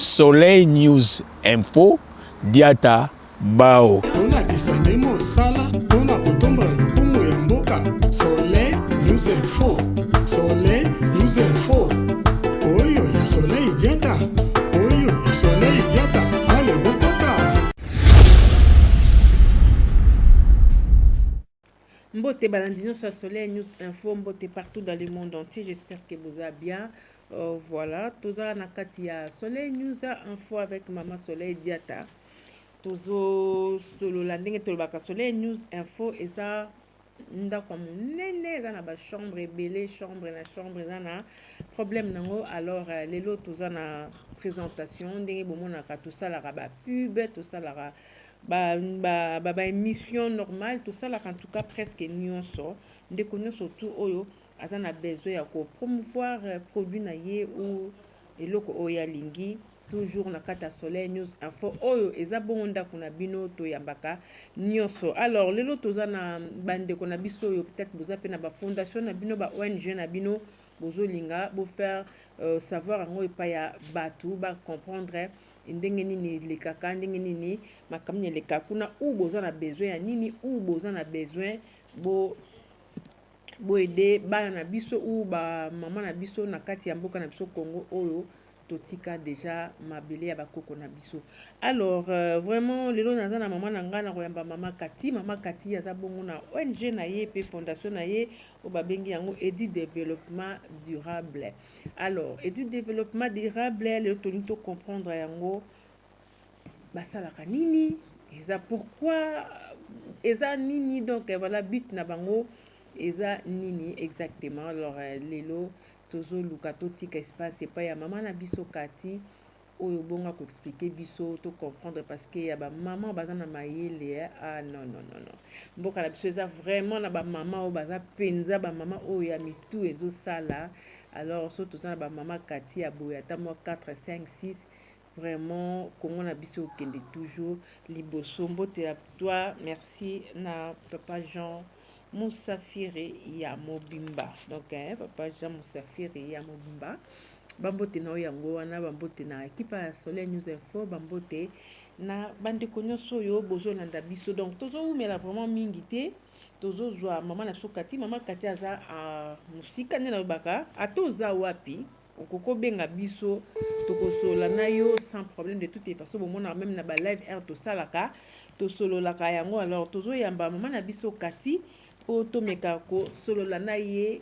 Soleil News Info Diata Bao. Soleil News Info. Soleil News Info. Oyo ya Soleil Diata. Oyo ya Soleil Diata. Allez, Bokota. Mbote Balandino sur Soleil News Info, Mbote partout dans le monde entier. J'espère que vous allez bien. Voilà, Toza Nakatia Soleil News Info avec Maman Soleil Diata. Tozo solo landing tolbaka Soleil News Info et ça ndako munene za na ba chambre belé chambre na problème nango alors lelo toza na présentation ndenge bomona ka tout ça la ba pub tout ça la ba émission normale tout ça la en tout cas presque nyonso ndeko nyonso tout oyo azana besoin ya ko promouvoir produit na ye ou eloko oya lingi toujours na kata Soleil News Info oyo eza bonda kuna bino to yambaka nyonso. Alors lelo toza na bande kona biso oyo peut-être boza pe na ba fondation na bino ba ONG na bino bozo linga bo faire savoir ngo epa ya batu ba comprendre ndenge nini lekaka ndenge nini makamnya lekaka kuna ou boza na besoin ya nini ou boza na besoin bo aider bana na biso ou ba mama na biso na kati ya mboka na biso Congo oyo totika déjà mabele ya bakoko na biso. Alors vraiment lelo naza na mama na ngana koyamba mama Kati aza bongo na ONG na ye pe fondation na ye o babengi yango Edu Développement Durable. Alors Edu Développement Durable lelo to comprendre yango basalaka nini eza pourquoi eza nini donc voilà but na bango eza nini exactement. Alors lelo tozo luka totika espace epa ya mama na biso Kati oyo bonga ko expliquer biso to comprendre parce que ya ba maman baza na mayele ah non mboka na biso eza vraiment na ba maman o baza penza ba maman oyo ya mitu ezo sala. Alors so toza na ba maman Kati ya boya ta mo 4 5 6 vraiment Congo na biso kende toujours liboso mbote à toi. Merci na papa Jean Moussafiri ya Mobimba. Donc papa Jean Moussafiri ya Mobimba bambote na yango wana bambote na équipe ya Soleil News Info bambote na bandeko nyonso oyo bozolanda biso. Donc tozomela vraiment mingi te tozozwa mama na biso Kati. Mama Kati aza musika nde na baka atoza wapi okoko benga biso tokosola na yo sans problème de toute façon bomona même na ba live air tosalaka tosololaka yango. Alors tozoyamba mama na biso Kati po tomeka ko solola na ye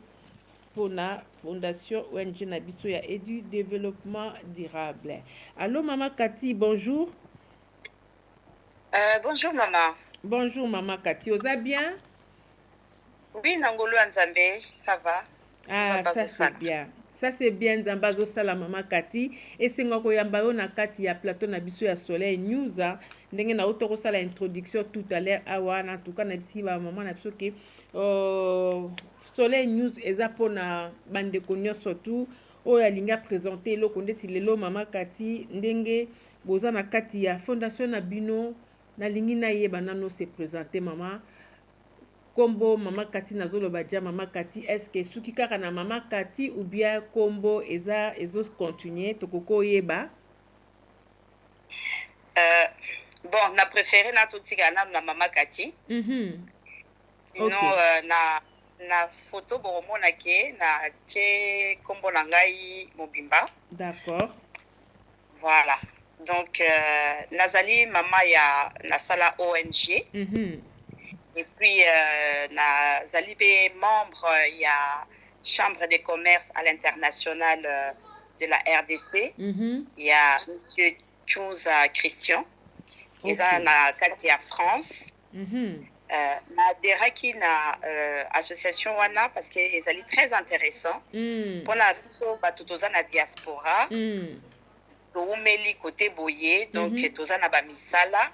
pona fondation ONG na biso ya Edu Développement Durable. Allô Maman Kati, bonjour. Bonjour maman. Bonjour Maman Kati, oza bien? Oui, Nangolo Nzambe, ça va? Ah, ça c'est bien. Ça c'est bien Nzambazo sala Maman Kati. Et c'est ngoko yamba yo na kati ya plateau na biso ya Soleil News. Ndenge na otoko sala introduction tout à l'heure awa na tout cas na bisi ba maman na biso ke Soleil News eza pona bande konyo surtout oyo alinga présenter eloko ndeti lelo Mama Kati ndenge boza na kati ya fondation na bino na lingi na yeba nano se présenter mama kombo Mama Kati nazoloba dia Mama Kati est-ce que suki kaka na Mama Kati ou bien kombo eza ezos continuer tokoko yeba bon na préféré na totika na Mama Kati. Sinon okay. na photo bomona ke na che kombo na ngai Mobimba. D'accord. Voilà. Donc nazali mama ya na sala ONG. Et puis nazali pe membre ya chambre de commerce à l'international de la RDC. Il y a monsieur Chouza Christian. Okay. Eza na kati ya France. Na deraki na association wana parce que ezali très intéressant pour la biso bato toza na diaspora toumeli côté boye donc toza na ba misala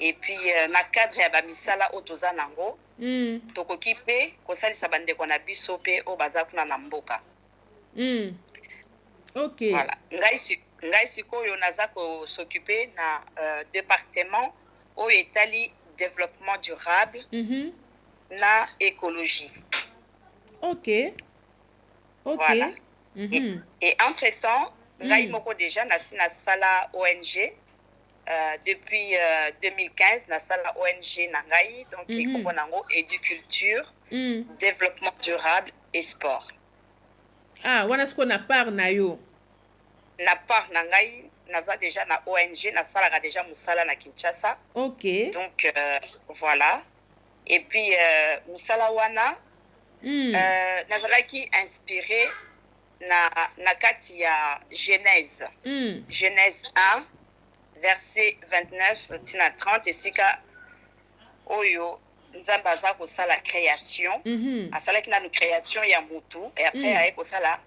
et puis na cadre ya ba misala o toza nango tokoki pe kosalisa bandeko na biso pe o baza kuna na mboka. Okay. Voilà. Ngai sikoyo naza ko s'occuper na département o etali développement durable na écologie. Ok. Voilà. Et entre-temps, ngai moko déjà na sala ONG depuis 2015 na sala ONG na ngai donc kombo nango éduculture, développement durable et sport. Wana siko na part na yo. Na part na ngai naza déjà na ONG na salaka déjà musala na Kinshasa. OK. Donc voilà. Et puis musala wana nazalaki inspiré na kati ya Genèse. Genèse 1 verset 29 tina 30 esika oyo nzambe aza kosala création. Asalaki nanu création ya mutu et après aye kosala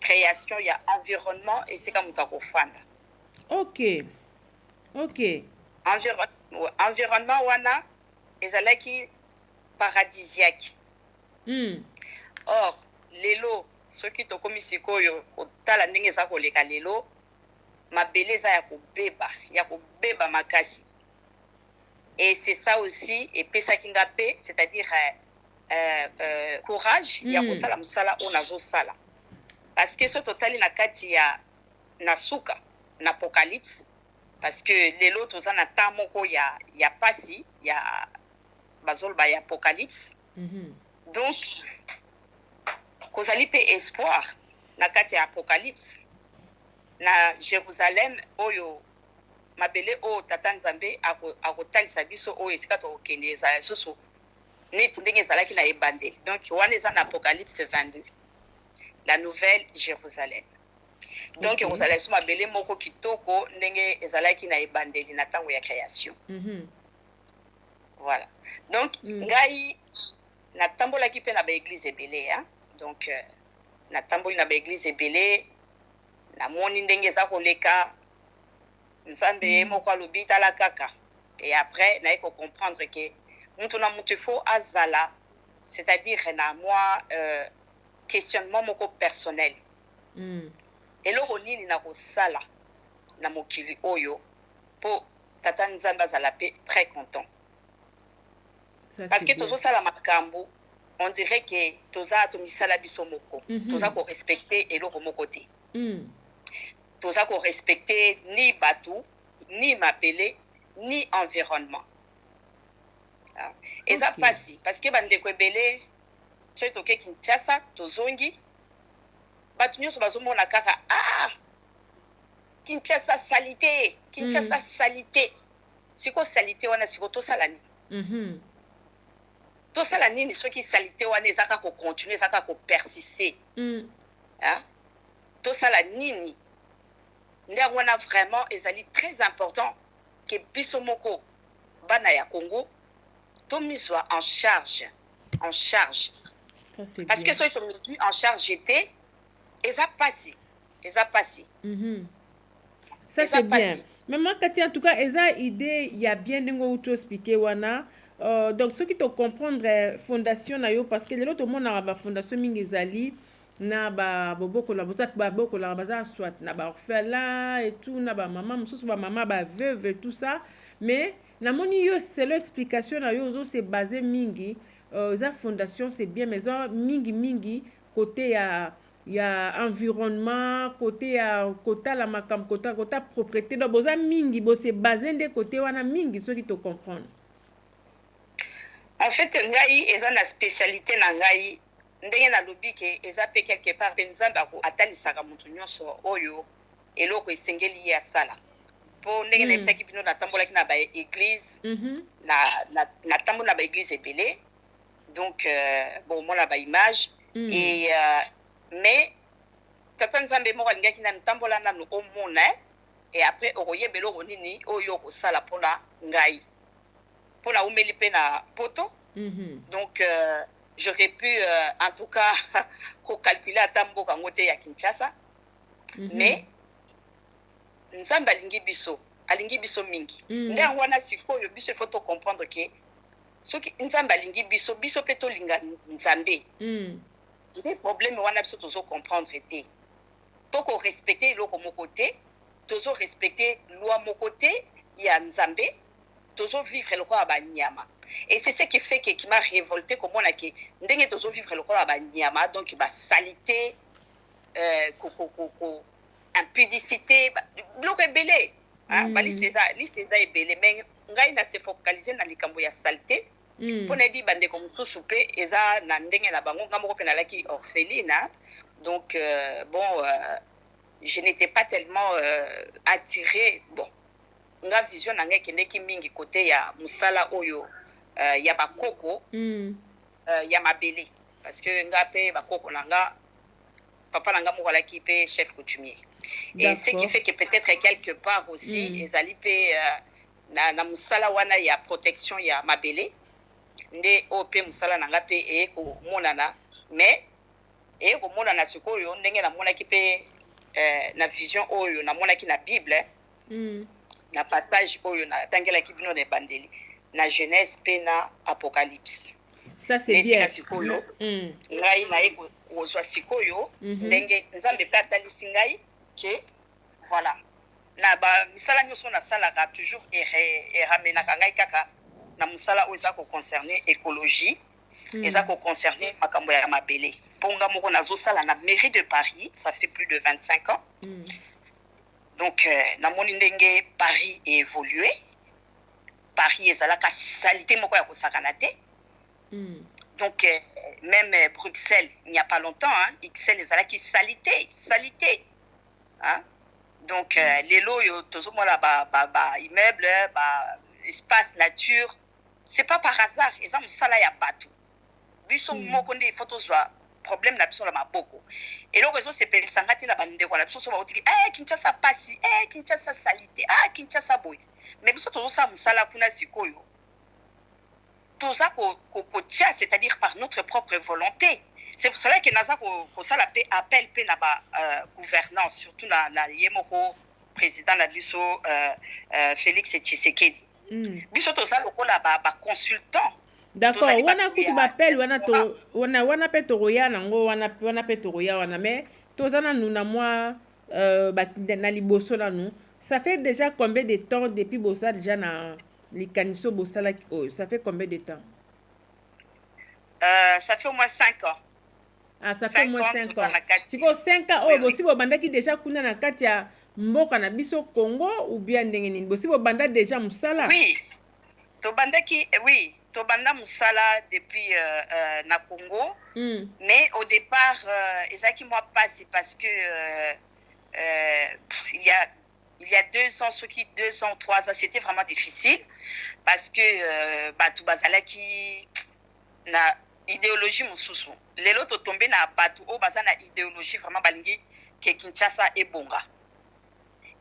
création ya environnement esika mutu akofanda. OK. Environnement wana ezalaki paradisiaque. Or lelo soki tokomi sikoyo kotala ndenge eza koleka lelo mabele eza ya kobeba makasi. Et c'est ça aussi epesaki nga pe, c'est-à-dire courage ya kosala mosala oyo nazosala. Parce que so totali na kati ya na suka na apocalypse, parce que lelo toza na temps moko ya pasi ya bazoloba ya apocalypse. Donc kozali pe espoir na kati ya apocalypse na Jérusalem oyo mabele oyo tata nzambe akotalisa biso oyo esika tokokende ezala susu neti ndenge ezalaki na ebandeli. Donc wana eza na apocalypse 22, la nouvelle Jérusalem. Donc kozala so mabele moko kitoko ndenge ezalaki na ebandeli na ntango ya création. Voilà. Donc ngai natambolaki mpe na baeglise ebele donc natamboli na baeglise ebele namoni ndenge eza koleka nzambe moko alobi tala kaka. Et après naye comprendre que mutu na mutu faut azala, c'est-à-dire na moi questionnement moko personnel. Eloko nini na kosala na mokili oyo po tata nzambe azala pe très content. Parce que tozo sala makambo on dirait que toza tomisala biso moko. Toza ko respecter eloko moko te. Toza ko respecter ni batu, ni mabele, ni environnement. Eza pasi parce que bandeko ebele so toke Kinshasa tozongi batu nyonso bazomona kaka Kinshasa salité, Kinshasa salité. Siko salité wana siko tosala nini? Tosala nini soki salité wana ezaka ko continuer, ezaka ko persister. Tosala nini? Nde wana vraiment ezali très important que biso moko bana ya Congo to miswa en charge. Parce que soki to mis en charge était eza passé. Ça c'est bien. Maman Kati, en tout cas, eza idée il y a bien dengo ou to expliquer wana. Donc ce qui te comprendre fondation na yo parce que les autres monde na ba fondation mingi ezali na ba boboko la boboko la baza soit na ba orphelin et tout na ba maman mususu ba maman ba veuve tout ça, mais na moni yo c'est l'explication na yo zo c'est basé mingi za fondation c'est bien mais ça mingi côté ya environnement côté ya kota la makam kota propriété donc boza mingi bo c'est basé de côté wana mingi ceux qui te comprendre. En fait ngai eza na spécialité na ngai ndenge na lobi ke eza pe quelque part nzambe atalisaka mutu nyonso oyo eloko esengeli ya sala po ndenge na bisaki bino na tambolaki na ba église na tambola na ba église ebele donc bon mona ba image et mais tata nzambe moko alingaki na tambola nanu omona et après okoyebela nini oyo ko sala pona ngai pona umeli pe na poto. Donc j'aurais pu en tout cas calculer à tambo kangote ya Kinshasa. Mais nzambe alingi biso mingi. Nde wana sikoyo biso il faut to comprendre que soki nzambe alingi biso pe to linga nzambe. Des problèmes wana biso tozo comprendre te. Toko respecter loko moko te, tozo respecter loi moko te ya nzambe, tozo vivre loko ba nyama. Et c'est ce qui fait que qui m'a révolté comme on a que ndenge tozo vivre loko ba nyama donc ba salité impudicité biloko ebele baliste eza ebele mais ngai na se focaliser na likambo ya saleté mpona yebi bandeko mosusu mpe eza na ndenge na bango nga moko mpe nalaki orpheline donc je n'étais pas tellement attirée bon nga vision na ngai ekendeki mingi kote ya mosala oyo ya bakoko ya mabele parce que nga mpe bakoko na nga papa na nga moko alaki mpe chef coutumier et ce qui fait que peut-être quelque part aussi ezali mpe na mosala wana ya protection ya mabele nde oyo mpe mosala na nga mpe eyekomonana mais eyekomonana sikoyo ndenge namonaki mpe na vision oyo namonaki na bible na passage oyo natangelaki bino na ebandeli na Genèse mpe na Apocalypse. Ça c'est bien. Sikoyo ngai naye kozwa sikoyo ndenge nzambe mpe atalisi ngai ke voilà na misala nyonso nasalaka toujours eramenaka ngai kaka na mosala oyo eza koconcerne écologie eza koconcerne makambo ya mabele mpo nga moko nazosala na mairie de Paris ça fait plus de 25 ans donc namoni ndenge Paris évolué Paris ezalaka salité moko ya kosakana te donc même Bruxelles il n'y a pas longtemps Bruxelles ezalaki salité donc lelo yo tozomona ba immeuble ba espace nature c'est pas par hasard eza mosala ya bato biso moko nde faut tozwa problème na biso na maboko eloko ezosepelisa te na bandeko na biso so baotiki Kinshasa pasi Kinshasa salité Kinshasa boye mais biso tozosala mosala kuna sikoyo toza kotia c'est-à-dire par notre propre volonté. C'est pour cela que naza kosala pe appel pe na ba gouvernance surtout na yemoko président na biso Félix Tshisekedi biso toza lokola ba consultant. D'accord, wana kutu ba appel wana pe toroya nango wana pe toroya wana mais tozana nuna moi na liboso na nous ça fait déjà combien de temps depuis bossa déjà na likaniso bosala ça fait combien de temps? Ça fait au moins 5 ans. Ça fait au moins 5 ans. Siko 5 ans oyo bosi bobandaki déjà kuna na kati ya mboka na biso Congo ou bien ndenge nini bosi bobanda déjà musala? Oui. Tobanda musala depuis na Congo. Mais au départ ezaki moi passe parce que il y a 2 ans, ceux qui 2 ans, 3 ans, c'était vraiment difficile parce que Batou Bazalaki na idéologie mosusu. Lelo to tombé na Batou o bazana idéologie vraiment balingi ke Kinshasa et Bonga.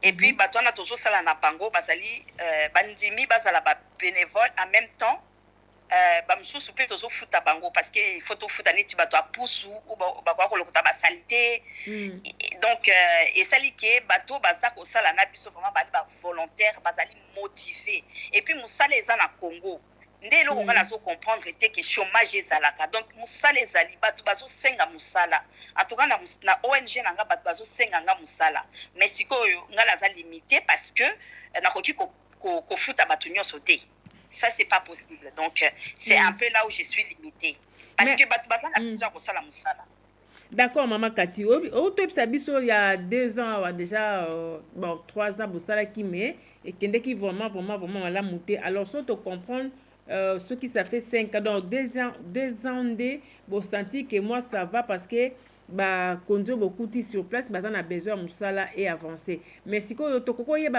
Et puis Batou na tozo sala na bango bazali bandimi bazala ba bénévole en même temps bamsusu pe tozo futa bango parce que il faut to futa neti bato apusu ou ba kwa kolokota ba salité donc et sali ke bato bazako sala na biso vraiment bali ba volontaire bazali motivé et puis musala eza na Congo nde lo nga nazo comprendre te que chômage ezalaka donc musala ezali bato bazo senga musala en tout cas na ONG na nga bato bazo senga nga musala mais sikoyo nga naza limité parce que nakoki ko futa bato nyonso te. Ça c'est pas possible donc c'est un peu là où je suis limitée parce que bato bazana besoin ko sala musala. D'accord maman Kati au top sabiso il y a 2 ans déjà 3 ans bosala qui mais et kende qui vraiment la monter alors ça te comprendre ce qui ça fait 5 ans donc 2 ans de bon senti que moi ça va parce que ba konzo beaucoup sur place bazana besoin musala et avancer mais siko to kokoye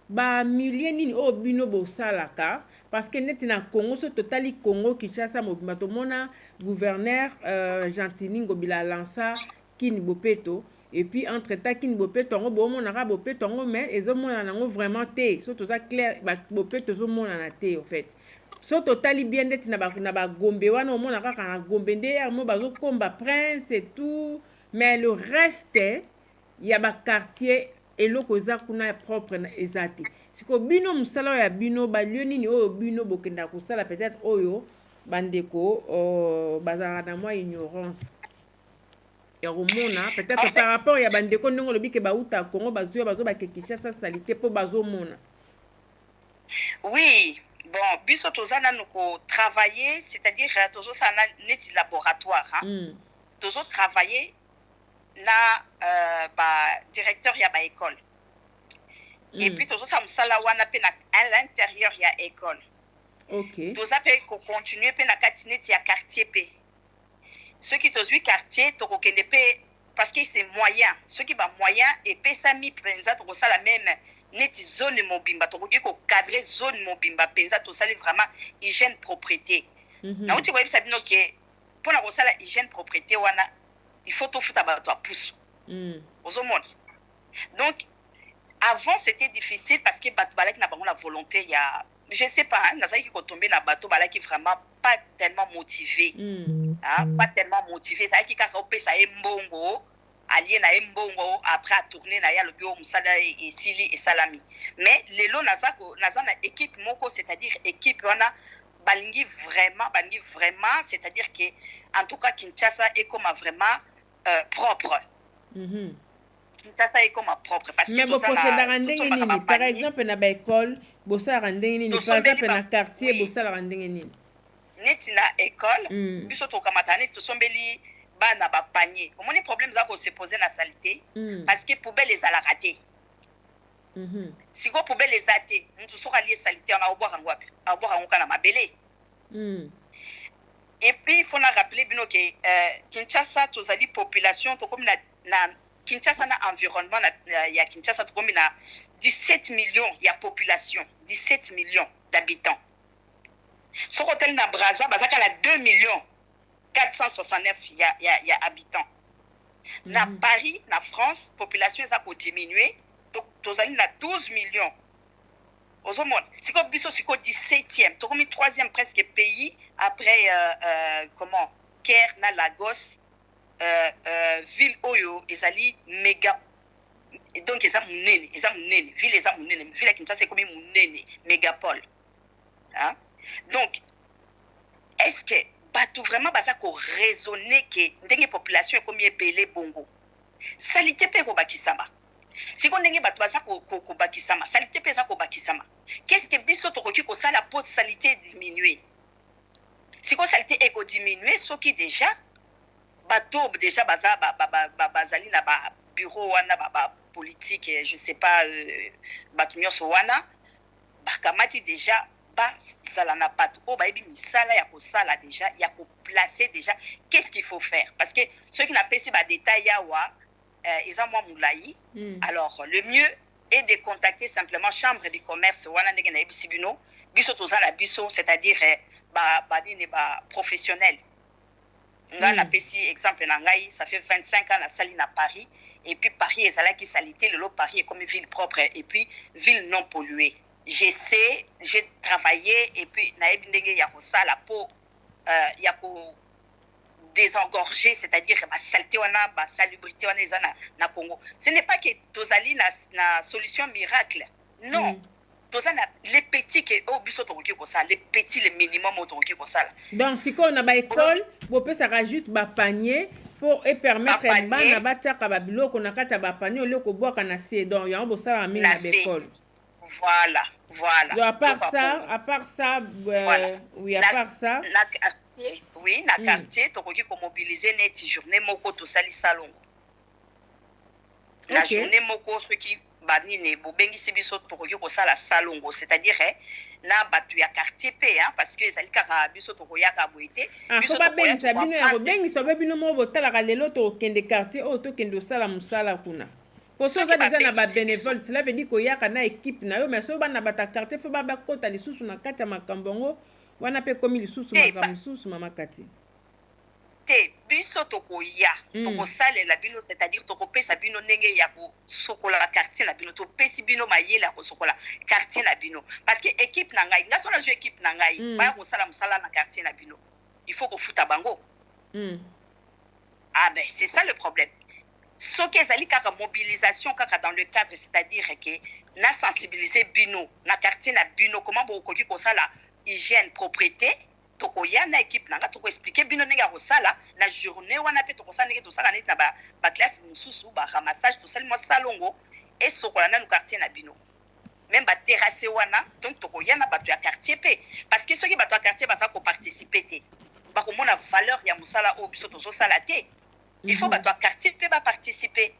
ba milliers nini o bino bosalaka parce que neti na Congo so totali Congo Kinshasa mobimba to mona gouverneur Gentini Ngobila lança Kini Bopeto et puis entre temps Kini Bopeto ngo bo mona ka Bopeto ngo mais ezo mona nango vraiment te so to ça clair ba Bopeto zo mona na te en fait so totali bien neti na ba Gombe wana o mona kaka na Gombe nde mo bazo komba prince et tout mais le reste il y a ba quartier eloko za kuna propre na ezati siko bino musala ya bino ba lieu nini oyo bino bokenda kusala peut-être oyo bandeko bazala na moi ignorance ya romona peut-être par rapport ya bandeko ndongo lobike ba uta Congo bazo ba Kinshasa salité po bazo mona. Oui bon biso tozana noko travailler c'est-à-dire tozo sana neti laboratoire tozo travailler na directeur ya ba école. Et puis tout ça musala wana pe na à l'intérieur ya école. OK. Tout ça peut continuer pe na katinete ya quartier pe. Ceux qui tozui quartier to kokende pe parce que c'est moyen. Ceux qui ba moyen et pe sami penza to ça la même neti zone mobimba to koki ko cadrer zone mobimba penza to sali vraiment hygiène propreté. Na uti ko yebisa bino ke pona ko sala hygiène propreté wana il faut tout futa ba to pousse. Ozomona. Donc avant c'était difficile parce que bato balaki na bango la volonté il y a je sais pas hein, nazaki ko tomber na bato balaki vraiment pas tellement motivé. Hein, pas tellement motivé ça qui kaka opesa mbongo allié na mbongo après à tourner na ya le bio musala et sili et salami. Mais lelo nazako nazana équipe moko c'est-à-dire équipe wana balingi vraiment c'est-à-dire que en tout cas Kinshasa est comme vraiment propre. Kinshasa est comme propre parce que tout ça na par exemple na ba école bossa rendenge nini par exemple na quartier bossa rendenge nini neti na école biso to kamata neti sombeli bana ba panier omoni problème za ko se poser na saleté parce que poubelle les ala raté si ko poubelle les até mutu soka lié saleté on a oboka ngwapi oboka ngoka na mabele et puis il faut na rappeler bino que Kinshasa tozali population to comme na Kinshasa na environnement ya Kinshasa to comme na 17 millions ya population 17 millions d'habitants. Sur hôtel na Brazza bazaka na 2 millions 469 ya habitants. Na Paris na France population ça ko diminuer tozali na 12 millions. Ozomona siko biso siko 17e to comme 3e presque pays après comment Caire na Lagos ville oyo ezali méga donc eza munene ville eza munene ville Kinshasa c'est comme munene mégapole hein donc est-ce que bato vraiment baza ko raisonner que ndenge population comme epele bongo salité pe ko bakisama siko ndenge bato baza ko bakisama salité pe za ko bakisama qu'est-ce que biso to koki ko sala pour salité diminuer siko salité eko diminuer soki déjà bato déjà baza bazali na ba bureau wana ba politique je sais pas bato nyonso wana bakamati déjà bazala na bato o ba yebi misala ya kosala déjà ya ko placer déjà qu'est-ce qu'il faut faire parce que ceux qui n'a pas ba détail yawa ils ont moi moulayi alors le mieux est de contacter simplement chambre de commerce wana ndenge na yebi bino biso tozala biso c'est-à-dire ba nini ba professionnel. Na pesi exemple na ngai ça fait 25 ans na sali na Paris et puis Paris ezala ki salité le Paris est comme une ville propre et puis ville non polluée. J'ai travaillé et puis na yebi ndenge ya ko sala po ya ko désengorger c'est-à-dire ba saleté wana ba salubrité wana ezana na Congo. Ce n'est pas que tozali na solution miracle. Non. Les petits les petits les minimum donc si on a ba école vous pouvez ça juste ba panier pour permettre bana bataka ba biloko na kata ba panier au lieu ko boire na c'est donc ya bo ça ami na école voilà donc à part ça voilà. Oui à part ça oui na quartier to koki ko mobiliser net journée moko to sali salongo la journée moko ce qui banine bobengisi biso tokoki kosala salongo c'est-à-dire na batu ya quartier pe hein parce que ezali kaka biso tokoyaka boité biso babengisa bino ya bobengisa bino mo botalaka lelo tokende quartier o tokende osala musala kuna poso za déjà na ba bénévole cela veut dire koyaka na équipe na yo mais so bana bata quartier fo baba kota lisusu na kati ya makambongo wana pe komi lisusu makambo lisusu mama kati te biso tokoya tokosalela bino c'est-à-dire tokopesa bino ndenge ya kosokola quartier na bino topesi bino mayele ya kosokola quartier na bino parce que équipe na ngai ngaso na équipe na ngai baya kosala musala na quartier na bino il faut kofuta bango ah ben c'est ça le problème soki ezali kaka mobilisation kaka dans le cadre c'est-à-dire que na sensibiliser bino na quartier na bino comment bokoki kosala hygiène propreté tokoya na équipe nanga toko expliquer bino ndenge ya kosala na journée wana pe tokosala ndenge tosala neti na ba classe mususu ba ramassage tosali mo salongo et sokola na quartier na bino même ba terrasse wana donc tokoya na bato ya quartier pe parce que soki bato ya quartier baza ko participer te ba ko mona valeur ya musala o biso tozo sala te il faut bato quartier pe ba participer.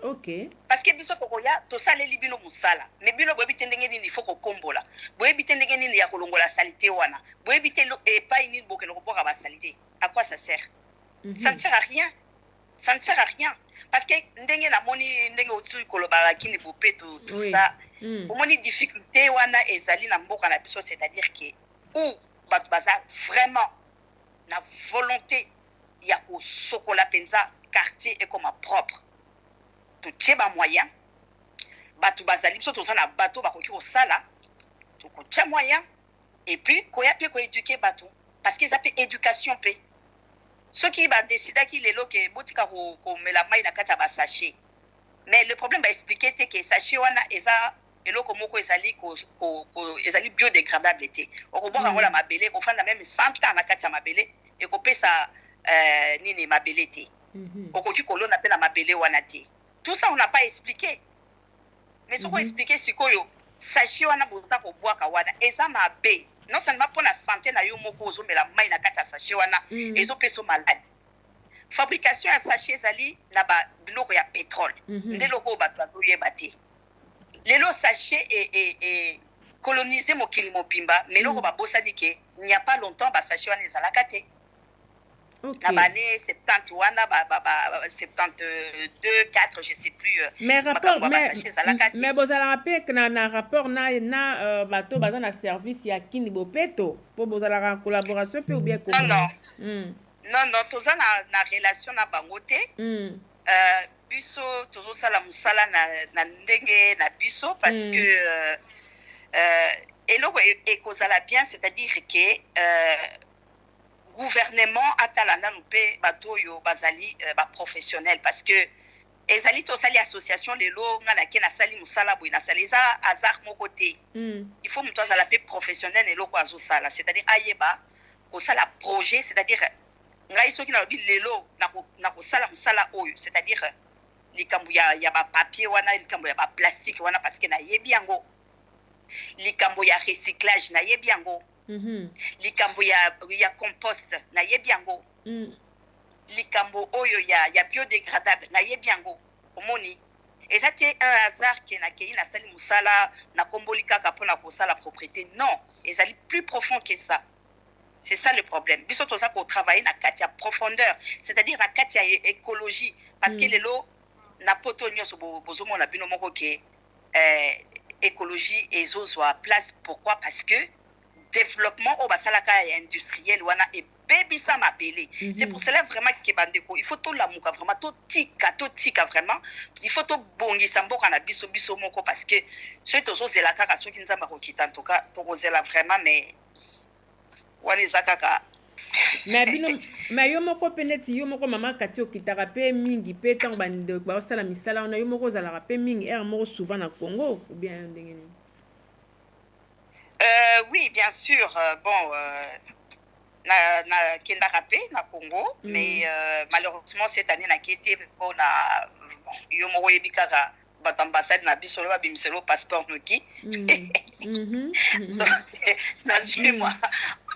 OK. Parce que biso kokoya to saleli bino musala. Mais bino boyebi te ndenge nini il faut kokombola. Boyebi te ndenge nini ya kolongola salite wana. Boyebi te pas ini bokelo koboka ba salite. À quoi ça sert? Ça ne sert à rien. Ça ne sert à rien. Parce que ndenge na moni ndenge otu kolobara kini bopé tout ça. Au moni difficulté wana ezali na mboka na biso, c'est-à-dire que ou bato baza vraiment na volonté ya ko sokola penza quartier et comme propre. To tcheba moyen bato bazali biso to sana bato bakoki ko sala to ko tcha moyen et puis koya pe ko éduquer bato parce que ça peut éducation pe ceux qui va décider qu'il est là que botika ko mela mai na kata ba sachet. Mais le problème va expliquer que sachet wana eza eloko moko ezali ko ezali biodégradable té okoboka ngola mabele ko fanda même 100 ans na kata mabele et ko pesa nini mabele té okoki kolona pe na mabele wana té. Tout ça on n'a pas expliqué. Mais ce qu'on expliqué c'est que sachet wana bota ko boaka wana eza mabe. Non seulement pour la santé na yo moko ozomela mai na kata sachet wana ezo peso malade. Fabrication ya sachet ezali na ba biloko ya pétrole. Ndeloko bato azoyeba te. Lelo sachet et colonisé mokili mobimba mais loko ba bosani ke il n'y a pas longtemps ba sachet wana ezalaka te. Na ba année 70 wana 72 4 je sais plus. Mais rapport mais bozala rappel que na rapport na bato baza na service ya kini bopeto po bozala en collaboration pe ou bien comment? Non toza na relation na bango te. Biso tozo sala musala na ndenge na biso parce que eloko ekozala bien, c'est-à-dire que gouvernement atalanda nupe bato yo bazali ba professionnel parce que ezali to sali association lelo ngana ke na sali musala boy na sali za azar moko te. Il faut muto azala pe professionnel eloko azo sala, c'est-à-dire ayeba ko sala projet, c'est-à-dire ngai soki na lobi lelo na ko sala musala oyo, c'est-à-dire likambo ya ba papier wana, likambo ya ba plastique wana parce que na yebi yango, likambo ya recyclage na yebi yango, likambo ya compost na yebi yango, likambo oyo ya biodégradable na yebi yango. Omoni ezati un hasard ke na kei na sali musala na komboli kaka pona ko sala propriété. Non, ezali plus profond que ça. C'est ça le problème. Biso to ça ko travailler na katia profondeur, c'est-à-dire na katia écologie parce que lelo na poto nyoso bozomo na bino moko ke écologie ezozwa place. Pourquoi? Parce que développement au basalaka industriel wana e bebisa mabele. C'est pour cela vraiment que bandeko il faut to lamuka vraiment to tika vraiment il faut to bongisa mboka na biso moko parce que ceux tozo zela kaka soki nzamba ko kita en tout cas to kozela vraiment mais wani zakaka mais yo moko peneti yo moko mama kati okitaka pe mingi pe tango bande ba osala misala ona yo moko zala pe mingi moko souvent na Congo ou bien ndenge ni? Oui, bien sûr. Bon, na kenda rapé na Congo, mais malheureusement cette année na kete pour na yo moko yebikaka batambassade na biso ba bimiselo passeport noki. Na moi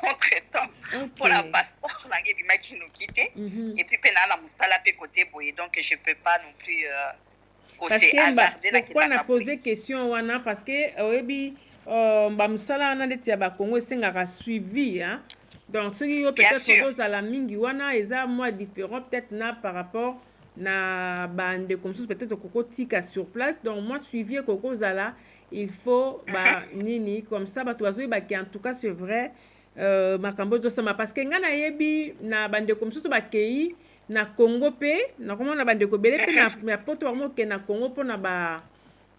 entre-temps pour la passeport na ngebi maki nokite et puis pena na musala pe côté boye, donc je peux pas non plus parce que pourquoi na poser question wana parce que oyebi musala wana ndeti ya ba Congo esengaka suivi hein. Donc ce qui peut-être kozala mingi wana eza moi différent peut-être na par rapport na bande comme ça peut-être koko tika sur place, donc moi suivi koko zala il faut ba nini comme ça bato bazoyi ba ki en tout cas c'est vrai makambo zo sama parce que ngana yebi na bande comme ça ba kei na Congo pe na comment na bande ko belé pe na poto mo ke na Congo pona ba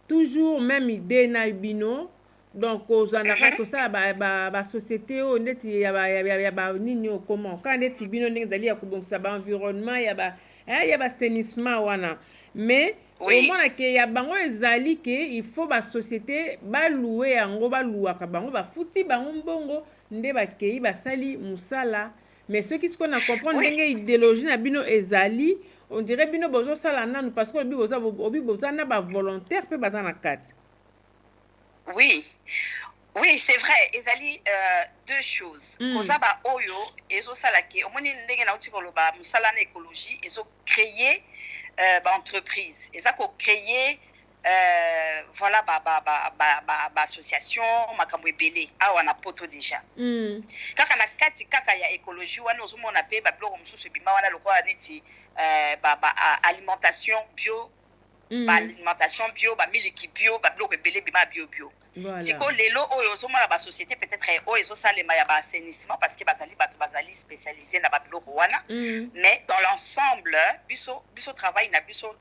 toujours même idée na bino. Donc aux anaka ça ba société o ndeti ya ba nini o comment quand ndeti bino ndezali ya kubongisa ba environnement ya ba assainissement wana mais au moins que ya bango ezali ke il faut ba société ba louer yango ba louaka bango ba futi bango mbongo nde ba kei ba sali musala. Mais ceux qui se qu'on a comprendre ndenge idéologie na bino ezali on dirait bino bozo sala nanu parce que obi boza na ba volontaire pe baza na kati. Oui. Oui, c'est vrai. Ezali deux choses. Koza ba oyo ezo salake omoni ndenge na uti koloba musala na écologie ezo créer ba entreprise. Eza ko créer voilà ba association makambo ebele awa na poto déjà. Kaka na kati kaka ya écologie wana ozomona pe ba biloko mosusu bima wana lokola neti alimentation bio, ba alimentation bio, ba miliki bio, ba biloko ebele bima bio. Voilà. Siko lelo oyo ozomona ba société peut-être oyo ezosalema ya ba assainissement parce que bazali spécialisé na ba biloko wana mais dans l'ensemble biso travail na biso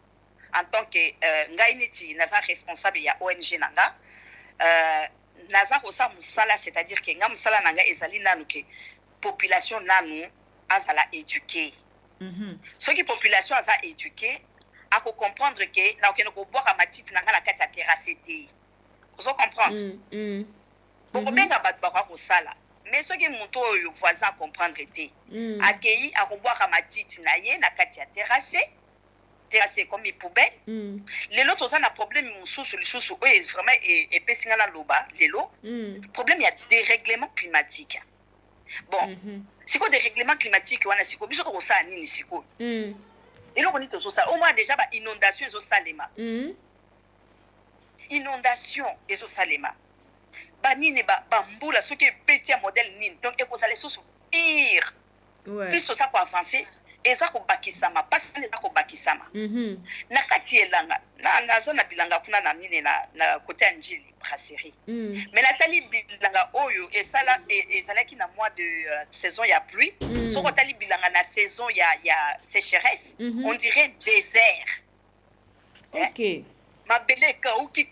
en tant que ngai neti naza responsable ya ONG nanga naza kosa musala c'est-à-dire que nga musala nanga ezali nanu ke population nanu azala éduquée soki population aza éduquée ako comprendre que na okene ko boire matiti nanga na kati ya terrasse te. Vous comprenez? Pour bien battre par sala. Mais ce qui montre aux voisins comprendre était accueilli à revoir à ma petite naïe na katia terrassé comme une poubelle. Les lots ont un problème sous les choses vraiment et pessinga na loba les lots. Problème il y a des règlements climatiques. Bon, c'est quoi des règlements climatiques on a c'est quoi biso ko ça nini siko. Et là on dit tout ça au moins déjà ba inondation zo salema. Inondation ezo salema banini bambula soki ebeti ya modèle nini donc ekozala lisusu pire plus toza koavance eza kobakisama pasi eza kobakisama na kati elanga naza na bilanga kuna na nini na kote ya njili brasserie mais natali bilanga oyo ezalaki na mois de saison ya pluie soko otali bilanga na saison ya sécheresse on dirait désert. Ok. Mabele kauki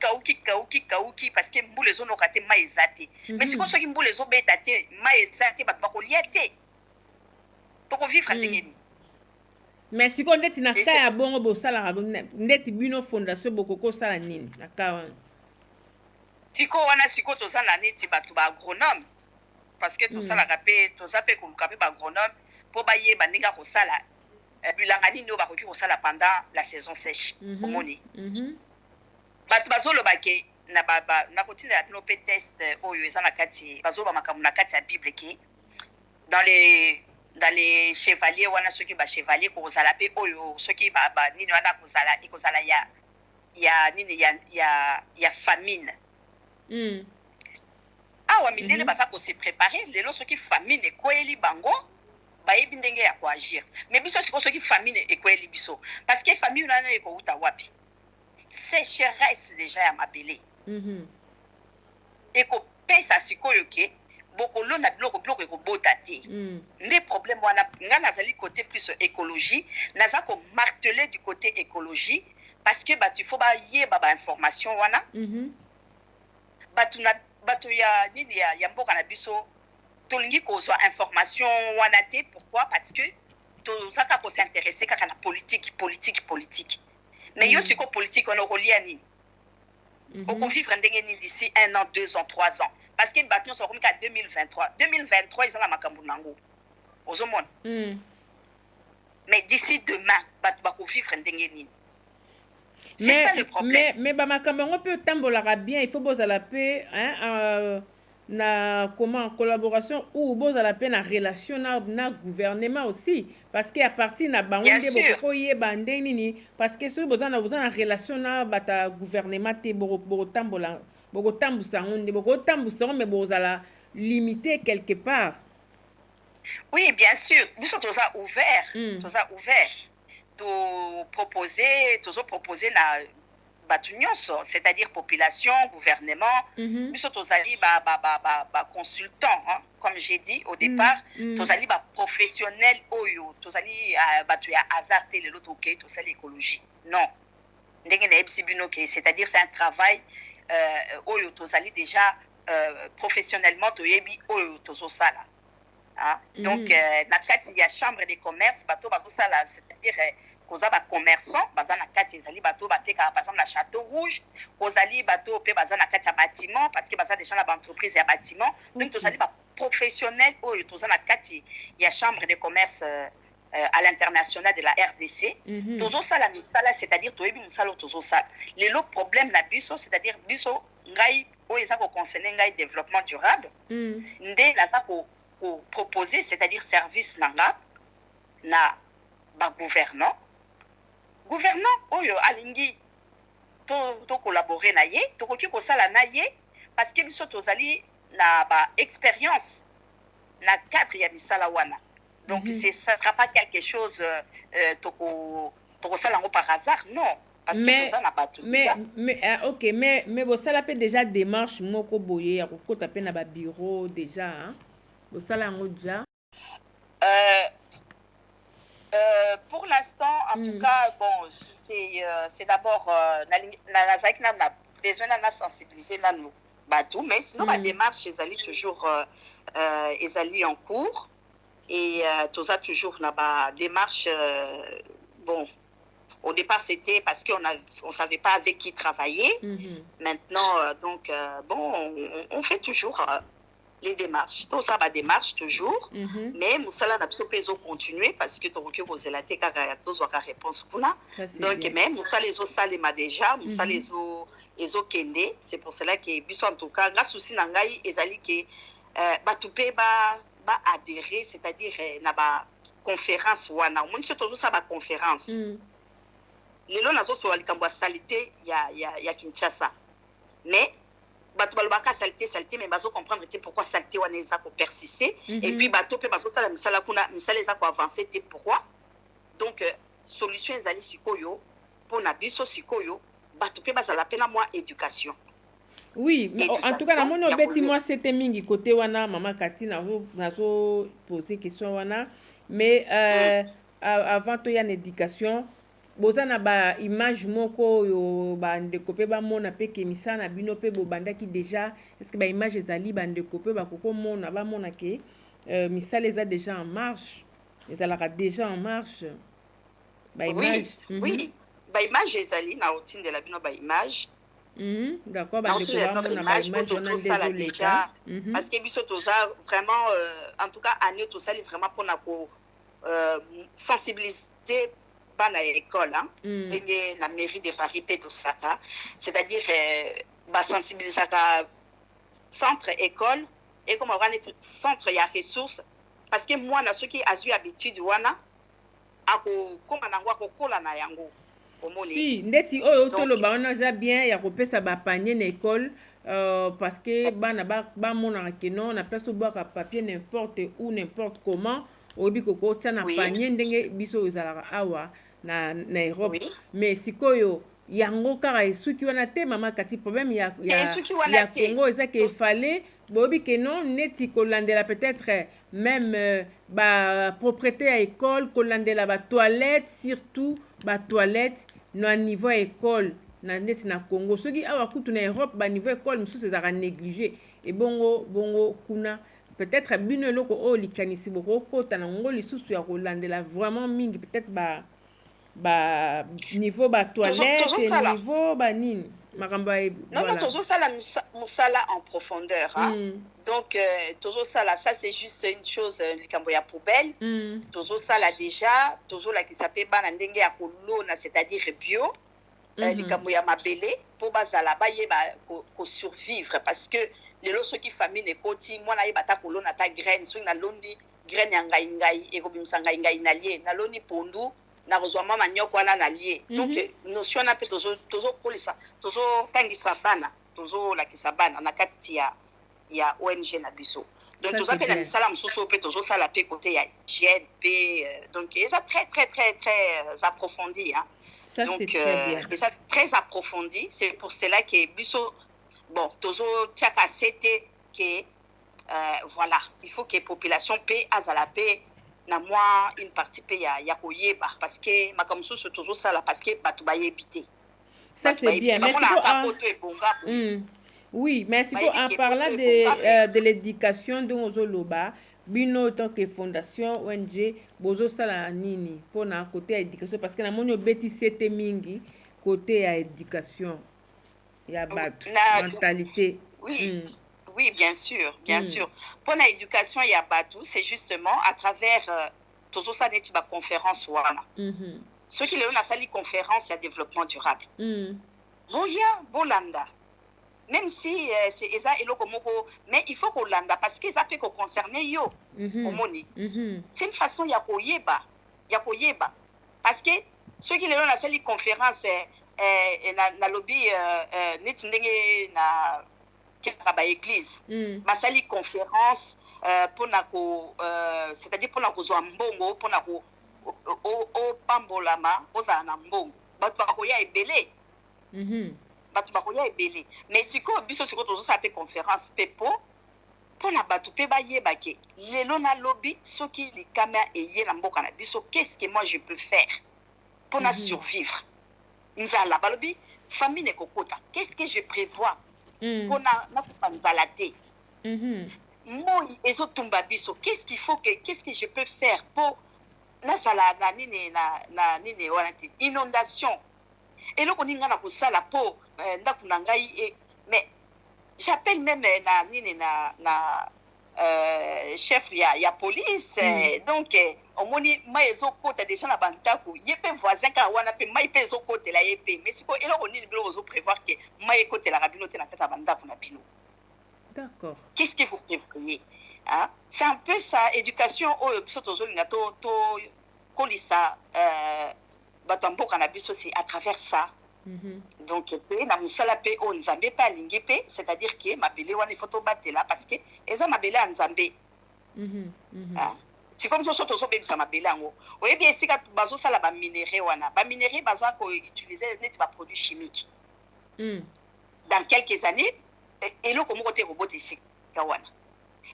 parce que mbule zo no kate ma ezate mais si ko soki mbule zo beta te ma ezate ba ko liete pour vivre ndengeni mais si ko ndeti na kaya bongo bo sala ndeti bino fondation bokoko sala nini na kawa tiko wana siko to sala neti batu ba agronome parce que to sala kapé to zape ko kapé ba agronome po ba yeba ndinga ko sala bilanga nini o ba ko sala pendant la saison sèche omoni batu bazoloba ke na baba na kotina na pe test oyo eza na kati bazoba makambo na kati ya bible ke dans les chevaliers wana soki ba chevalier ko zala pe oyo soki ba nini wana ko zala ya nini ya famine awa mindele basa ko se préparer lelo soki famine ekoyeli bango bayebi ndenge ya ko agir mais biso soki famine ekoyeli biso parce que famine wana eko uta wapi sécheresse déjà ya mabele eko pesa sikoyo ke bokolo na biloko ekobota te nde problème wana nga nazali côté plus écologie naza ko marteler du côté écologie parce que batu faut ba yeba ba information wana batu ya nini ya mboka na biso tolingi kozwa information wana te pourquoi parce que tozaka ko s'intéresser kaka na politique mais yo siko politique on okolia nini on vivre ndenge nini d'ici 1 an 2 ans 3 ans parce que batons sont comme qu'à 2023 ils ont la makambu nango ozomona mais d'ici demain bako vivre ndenge nini c'est ça le problème mais ba makambu on peut tambola bien il faut boza la paix na comment collaboration ou boza la paix na relation na gouvernement aussi parce que à partir na bangonde boko yeba ndenge nini parce que so boza na relation na bata gouvernement te boko tambola boko tambusa ngonde boko tambusa mais boza la limiter quelque part. Oui bien sûr biso toza ouvert to proposer na batu nyonso c'est-à-dire population gouvernement biso tozali ba consultant comme j'ai dit au départ tozali ba professionnel oyo tozali batu ya hasard te lelo toke tozali écologie non ndenge na ebisi bino ke c'est-à-dire c'est un travail oyo tozali déjà professionnellement toyebi oyo tozosala donc na kati ya chambre de commerce bato bazosala c'est-à-dire koza ba commerçant baza na kati ezali bato bateka par exemple na Château Rouge kozali bato pe baza na kati ya bâtiment parce que baza déjà na ba entreprise ya bâtiment donc tozali ba professionnel oyo toza na kati ya chambre de commerce à l'international de la RDC. Tozo sala misala, c'est-à-dire toyebi misalo tozo sala. Le problème na biso, c'est-à-dire biso ngai o eza ko concerner ngai développement durable. Nde la ko proposer, c'est-à-dire service nanga na ba gouvernant oyo alingi to collaborer na ye, to koki ko sala na ye parce que biso tozali na ba expérience na cadre ya misala wana. Donc ça sera pas quelque chose toko sala ngo par hasard, non, parce que ça n'a pas tout. OK, mais bo sala pe déjà démarche moko boye ya ko ta pe na ba bureau déjà, hein. Bo sala ngo déjà pour l'instant, en tout cas, bon, c'est d'abord na besoin de sensibiliser nous bateau, mais sinon ma démarche est toujours en cours et tout ça toujours na démarche bon, au départ c'était parce qu'on savait pas avec qui travailler. Maintenant donc bon, on fait toujours les démarches. Tout ça, démarche toujours. Mais Moussala n'a pas continuer parce que tu as posé la tête à la réponse. Donc, même Moussala les autres salles déjà, Moussala les autres kende. C'est pour cela que, en tout cas, grâce aussi à Nangaï, ezali que Batoupé va adhérer, c'est-à-dire na conférence wana. On dit toujours ça conférence. Les lois nazo sur la salité ya Kinshasa. Mais bato balobaka saleté mais bazo comprendre pourquoi saleté wana eza ko persister et puis bato pe bazo sala misala kuna misala eza ko avancer pourquoi. Donc solution ezali sikoyo pour na biso sikoyo bato pe bazala pe na moi éducation. Oui, mais en tout cas na mono beti moi c'était mingi côté wana mama Kati nazo poser question wana mais avant to ya éducation boza na ba image moko yo ba ndeko pe ba mona pe ke misana bino pe bo bandaki déjà est-ce que ba image ezali ba ndeko pe ba koko mona ba mona ke misala eza déjà en marche ezalaka déjà en marche ba image. Oui, ba image ezali na otine de la bino ba image. D'accord, ba ndeko ba mona ba image on a déjà parce que biso toza vraiment en tout cas année to sali vraiment pour na ko sensibiliser bana école la mairie de Paris peut tout ça, c'est-à-dire sensibiliser centre école et comme on va centre il y a ressources parce que moi na ceux qui a eu habitude wana ako comme na ngwa ko kola na yango omoni si ndeti oyo toloba on za bien ya kopesa ba panier na école parce que bana ba mona ke non na place boka papier n'importe où n'importe comment obi koko tia na panier ndenge biso ezalaka awa na Europe. Mais sikoyo yango kaka esuki wana te mama Kati problème ya Congo eza ke fallait bobi ke non neti kolandela peut-être même ba propriété à école kolandela ba toilette surtout ba toilette na niveau école na neti na Congo soki awa kutu na Europe ba niveau école mususu ezaka négligé et bongo kuna peut-être bino loko o likanisi boko kota na ngo lisusu ya kolandela vraiment mingi peut-être ba niveau ba toilette et niveau ba nini makamba non toujours ça la musala en profondeur donc toujours ça là ça c'est juste une chose likambo ya poubelle toujours ça là déjà toujours là qui s'appelle bana ndenge ya kolona c'est-à-dire bio likambo ya mabele pour bazala ba yeba ko survivre parce que lelo soki famille ne koti mwana yeba ta kolona ta graine soki na londi graine ya ngai e ko bimisa ngai na lié na loni pondu na rozwama manyoko wana na lié donc notion na pe tozo polisa tozo tangisa bana tozo lakisa bana na kati ya ONG na biso donc tozo pe na misala mususu pe tozo sala pe côté ya GNP donc ça très très très très approfondi hein. Ça donc c'est ça très approfondi, c'est pour cela que biso bon tozo tiaka c'était que voilà il faut que population pe azala pe na moi une partie pe ya koyeba parce que makamso se toujours ça là parce que batu ba yebité ça c'est bien mais oui mais c'est en parlant de l'éducation de Ozoloba bino tant que fondation ONG bozo sala nini pour na côté éducation parce que na monyo beti c'était mingi côté éducation ya batu mentalité Oui, bien sûr, bien sûr. Pour l'éducation, il y a Badou, c'est justement à travers tozosa neti ba conférence wana ceux qui lelo na sali conférence ya développement durable boya bolanda même si c'est eza eloko moko mais il faut kolanda parce que ça peut concerner yo omoni c'est une façon ya koyeba parce que ceux qui lelo na sali conférence na lobby neti ndenge na kaka ba église basali conférence c'est-à-dire pour na kozwa mbongo pour na ko o pambolama ozala na mbongo bato bakoya ebele mais sikoyo biso sikoyo tozosala mpe conférence mpe mpo na bato mpe bayeba ke lelo na lobi soki likama eye na mboka na biso qu'est-ce que moi je peux faire pour na survivre nzala balobi famille nekokota qu'est-ce que je prévois pour nakufa nzala te moi ezotumba biso qu'est-ce que je peux faire pour nazala na nini wana te inondation eloko ninga na kosala po ndako na ngai mais j'appelle même na chef ya police donc omoni mai ezokota déjà na bandako ye mpe voisin kaka wana mpe mai mpe ezokotela ye mpe mais sikoyo eloko nini biloko ozoprévoir ke mai ekotelaka bino te na kati ya bandako na bino. D'accord. Qu'est-ce que vous prévoyez hein? C'est un peu ça, éducation oyo biso tozolinga to kolisa bato mboka na biso c'est à travers ça. Donc pe na musala pe o nzambe pa lingi pe c'est-à-dire que mabele wana il faut to batela parce que eza mabele ya nzambe. C'est comme ça tozo bebisa mabele yango. Oyebi esika bazo sala ba minerais wana. Ba minerais baza ko utiliser net ba produits chimiques. Dans quelques années et là, comme on robot ici,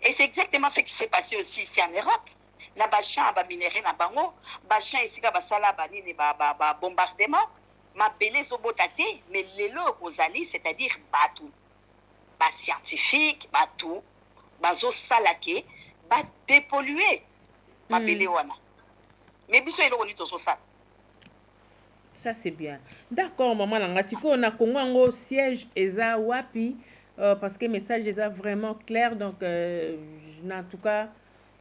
et c'est exactement ce qui s'est passé aussi ici en Europe. La bachan a minéré na bango, bachan ici ka basala banini ba bombardement, ma belé zobotate, mais les lots aux alliés, c'est-à-dire batou, ba scientifique, batou, bazo salake, ba dépolluer, ma belé wana. Mais biso elo oni tozo ça. Ça c'est bien. D'accord, maman nanga siko na Congo ngo siège eza wapi. Parce que le message est vraiment clair, donc en tout cas,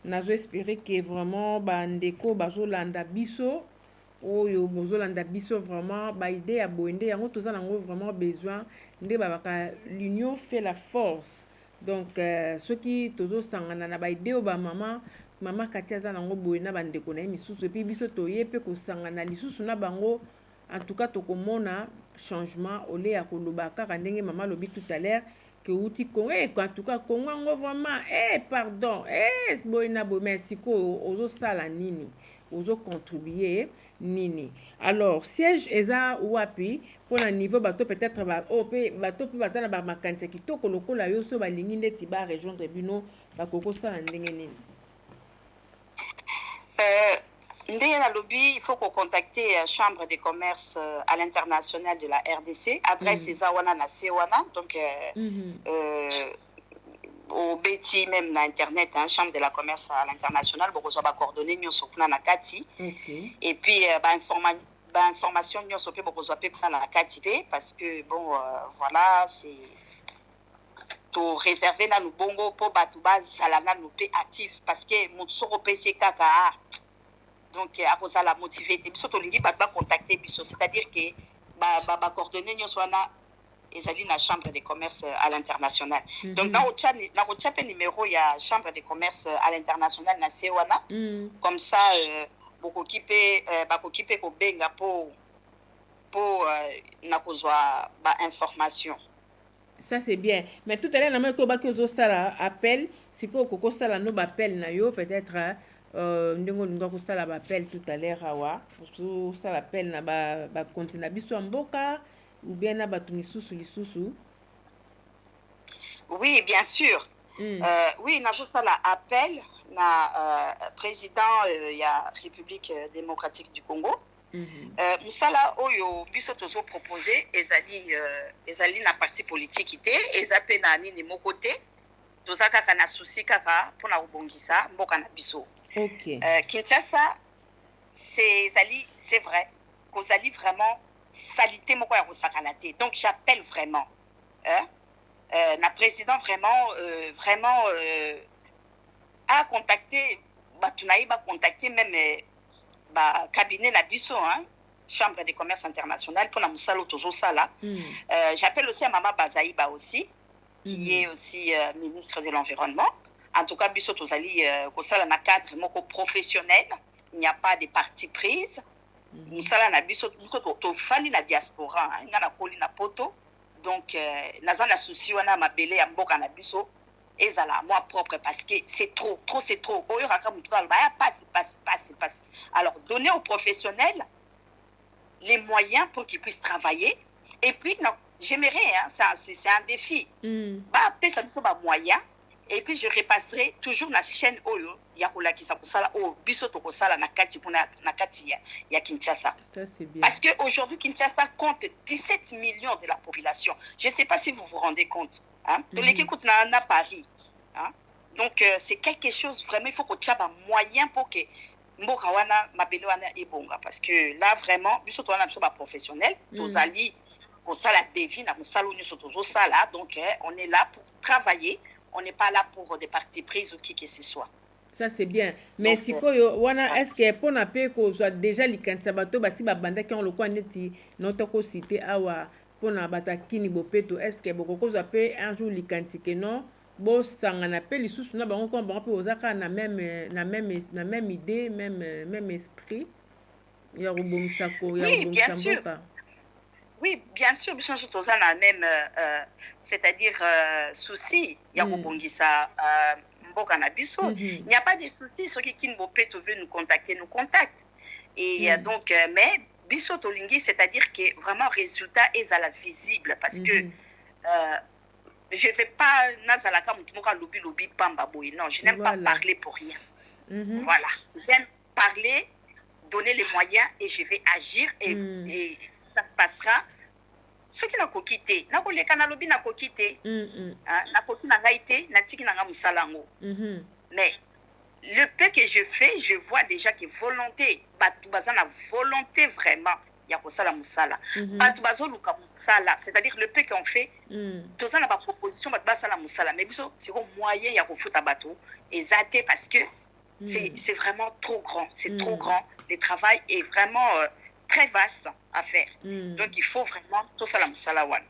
nous espérons que vraiment bandeko bazolanda biso oyo bozolanda biso vraiment ba idée à boende yango toza nango vraiment besoin nde babaka l'union fait la force. Donc ceux qui tozo sangana na ba idée o ba mama Katia za nango boena bandeko na misusu et puis biso toye pe ko sangana lisusu na bango. En tout cas tokomona changement au lait à koloba kaka ndenge mama lobi tout à l'heure que outi Congo en tout cas Congo ngo vraiment pardon boina bo merci ko ozo sala nini ozo contribuer nini. Alors siège eza wapi pour un niveau bateau peut-être bateau pe bazana ba makantia kitoko lokola yo so balingi ndeti ba rejoindre bino bakoko sala ndenge nini. Ndenge na lobby, il faut qu'on contacte Chambre de commerce à l'international de la RDC. Adresse eza wana na Sewana, donc au Betty même na internet, hein, Chambre de la commerce à l'international, beaucoup de coordonnées nyonso kuna na kati. Et puis information nyonso pe beaucoup de kuna na kati pe parce que bon voilà, c'est to réserver na nous bongo pour batu bazala na nous pe actif parce que mon soro PC kaka donc à cause de la motivité biso to lingi ba contacter biso c'est-à-dire que ba coordonner nyonso wana ezali na chambre de commerce à l'international. Donc na ocha numéro ya chambre de commerce à l'international na Sewana comme ça bokokipe bakokipe ko benga po na kozwa ba information. Ça c'est bien. Mais tout à l'heure na ko ba ko sala appel siko koko sala no ba appel na yo peut-être ndenge olinga kosala bappel tout à l'heure awa osala appel na bakonti na biso ya mboka ou bien na bato misusu lisusu. Oui, bien sûr. Oui, nazosala appel na président ya République démocratique du Congo. Musala oyo biso tozo proposer ezali na parti politique te eza pe na nini moko te toza kaka na souci kaka pona kobongisa mboka na biso. Kinshasa c'est vrai kozali vraiment salité moko ya kosakana te. Donc j'appelle vraiment na président vraiment à contacter bato na ye ba contacter même ba cabinet na biso hein, chambre de commerce international pour na musalo tozo sala. J'appelle aussi à Mama Bazaïba aussi qui est aussi ministre de l'environnement. En tout cas biso tozali ko sala na cadre moko professionnel, il n'y a pas de parti prise. Musala na biso to fani na diaspora hein, ngana koli na poto. Donc naza na souci wana mabele ya mboka na biso ezala moi propre parce que c'est trop c'est trop. Oyo raka mutu ka ba passe. Alors donner aux professionnels les moyens pour qu'ils puissent travailler et puis non, j'aimerais hein, c'est un défi. Ba pesa biso ba moyens et puis je repasserai toujours la chaîne oyo ya kolakisa kosala o biso to kosala na kati kuna na kati ya Kinshasa. Ça c'est bien. Parce que aujourd'hui Kinshasa compte 17 millions de la population. Je sais pas si vous vous rendez compte hein. De l'écoute na Paris hein. Donc c'est quelque chose vraiment il faut qu'on ait un moyen pour que mboka wana mabele wana ebonga parce que là vraiment biso to wana biso ba professionnel tozali kosala devis na musalo nyuso tozo sala donc on est là pour travailler. On n'est pas là pour des parties prises ou qui que ce soit. Ça c'est bien. Mais si wana est-ce que pour na pe ko soit déjà likanisa bato basi ba banda ki on le kwa neti notoko cité awa pour na batakini bopeto est-ce que boko ko pe un jour likantike non bo sangana pe lisusu na bango ko bango pe ozaka na même idée même esprit ya robomisa ko ya robomisa mboka. Oui, bien sûr, nous sommes tous la même, c'est-à-dire souci. Il y a Bongisa, Mboka na biso. Il n'y a pas de souci. Ceux qui veulent nous contacter, nous contactent. Et donc, mais biso tolingi, c'est-à-dire que vraiment résultat est à la visible parce que je ne vais pas nazalaka mutumoka lobby pamba boy. Non, je n'aime pas parler pour rien. Voilà, j'aime parler, donner les moyens et je vais agir et ça se passera. Ceux qui n'ont pas quitté, n'a pas les canalobi n'a pas quitté, n'a pas na gaité, n'a tiki n'a musalango. Mais le peu que je fais, je vois déjà que volonté, batubazana volonté vraiment, il y a pour ça la musala. Batubazo luka musala, c'est-à-dire le peu qu'on fait, tout ça n'a pas proposition, batubasa la musala. Mais biso, c'est un moyen, il y a pour foutre bateau et zaté parce que c'est vraiment trop grand, c'est trop grand. Le travail est vraiment très vaste à faire. Donc il faut vraiment tout ça la musalawan.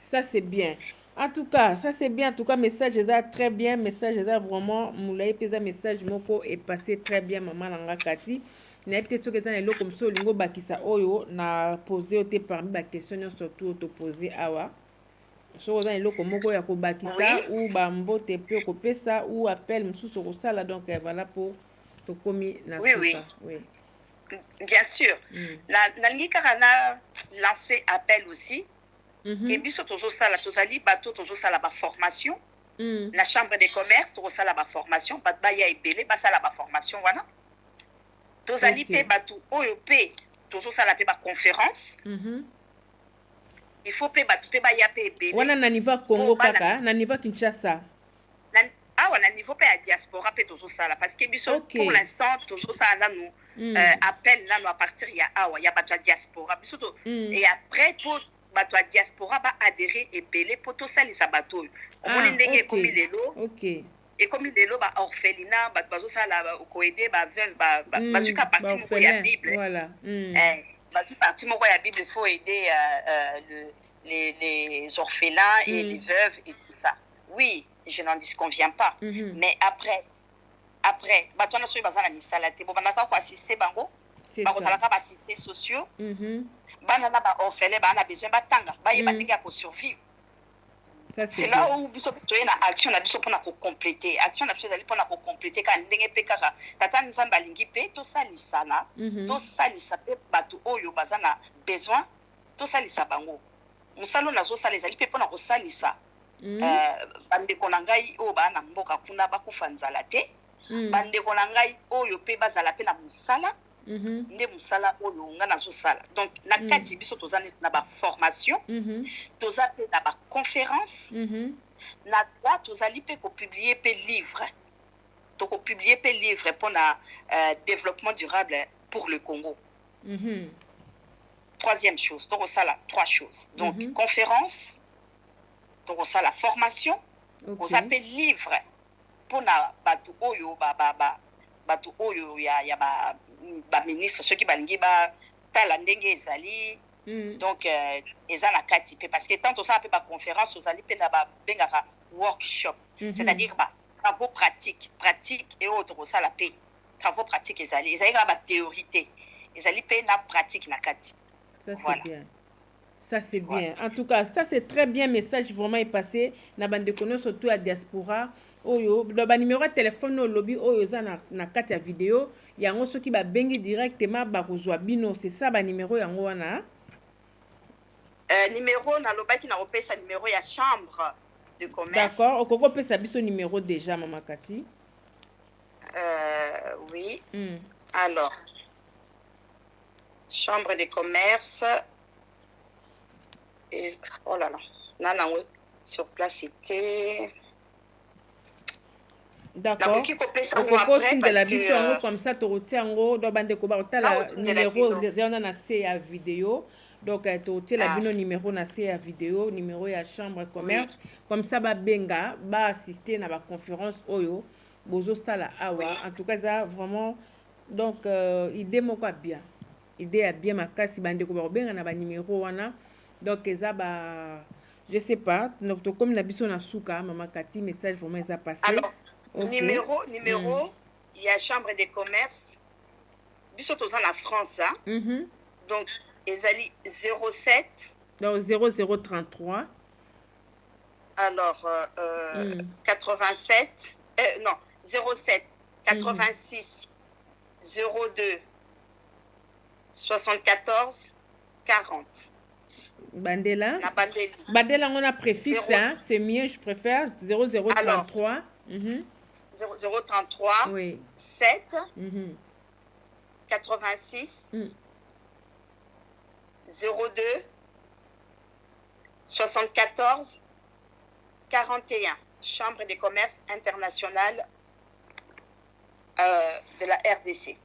Ça c'est bien. En tout cas, ça c'est bien. En tout cas, message est très bien. Message est vraiment moulay pesa message moko est passé très bien maman nanga kati. Na peut-être que dans les comme ça lingo bakisa oyo na poser au parmi ba question surtout te poser awa. So dans les comme moko ya ko bakisa ou ba mbote pe ko pesa ou appel mususu ko sala donc voilà pour to komi na oui. Bien sûr. La Nicarana lancé appel aussi. Que biso tozo sala tozali bato tozo sala ba formation. La chambre de commerce tozo sala ba formation, bat ba ya ebele ba sala ba formation wana. Tozali pe bato oyo pe tozo sala pe ba conférence. Il faut pe bato pe ba ya pe ebele. Wana na niveau Congo kaka, na niveau Kinshasa. Na niveau pe à diaspora pe tozo sala parce que biso pour l'instant tozo sala nous appel là nous à partir ya awa ya bato diaspora biso to et après pour bato diaspora ba adhérer et belé pour to salisa bato on ndenge comme lelo et comme lelo ba orphelinat bato bazo sala ko aider ba veuve ba bazuka partie moko ya Bible voilà bazuka partie moko ya Bible faut aider les orphelins et les veuves et tout ça. Oui, je n'en disconviens pas. Mais après, bato na soyi bazana misala te bo banaka ko assister bango ba ko sala ka ba assistés sociaux bana na ba orphelin bana besoin batanga ba yeba ndenge ko survivre. C'est là où biso to na action na biso pona ko compléter action na biso zali pona ko compléter ka ndenge pe kaka tata nzamba lingi pe to salisana to salisa pe bato oyo bazana besoin to salisa bango musalo nazo sala zali pe pona ko salisa bandeko na ngai oyo bana mboka kuna bakufa nzala te bandeko na ngai oyo pe bazala pe na musala nde musala oyo nga nazosala donc na kati biso toza neti na baformation toza pe na baconférence na droit tozali pe kopublier pe livre tokopublier pe livre mpona développement durable pour le Congo. Troisième chose tokosala trois choses donc conférence tokosala formation koza pe livre mpona bato oyo bato oyo ya ba ministre ceux qui balingi ba tala ndenge ezali donc eza na kati pe parce que tant ça peut ba conférence ozali pe na ba bengaka workshop c'est-à-dire ba travaux pratiques et autres ça la paix travaux pratiques ezali ba théorie ezali pe na pratique na kati. Ça c'est bien. Ça c'est bien. En tout cas, ça c'est très bien message vraiment est passé na bande kono surtout à diaspora. Oyo le ba numéro de téléphone au lobby oyo za na kati ya vidéo yango soki ba bengi directement ba kozwa bino c'est ça ba numéro yango wana. Numéro na lobaki na opesa numéro ya chambre de commerce. D'accord, okoko pesa biso numéro déjà Maman Cathy. Oui. Alors chambre de commerce et oh là là. Nana sur place c'était d'accord. Okoko de la biso comme ça to rotiango do bande ko ba otala numéro on a C à vidéo. Donc tu la bino numéro na C à vidéo, numéro ya chambre de commerce comme ça ba benga ba assister na ba conférence oyo bozo sala awa en tout cas ça vraiment donc idée moko bien. Idée bien makasi bande ko ba benga na ba numéro wana. Donc eza ba je sais pas donc comme na biso na suka Maman Cathy message vraiment ça passé. Alors numéro il y a chambre de commerce biso toza na France donc ezali 07 donc 0033 alors 87 non 07 86 02 74 40 Bandela Bandela on a préfixe hein, c'est mieux je préfère 0033 0033 oui 7 86 02 74 41 Chambre de commerce internationale de la RDC.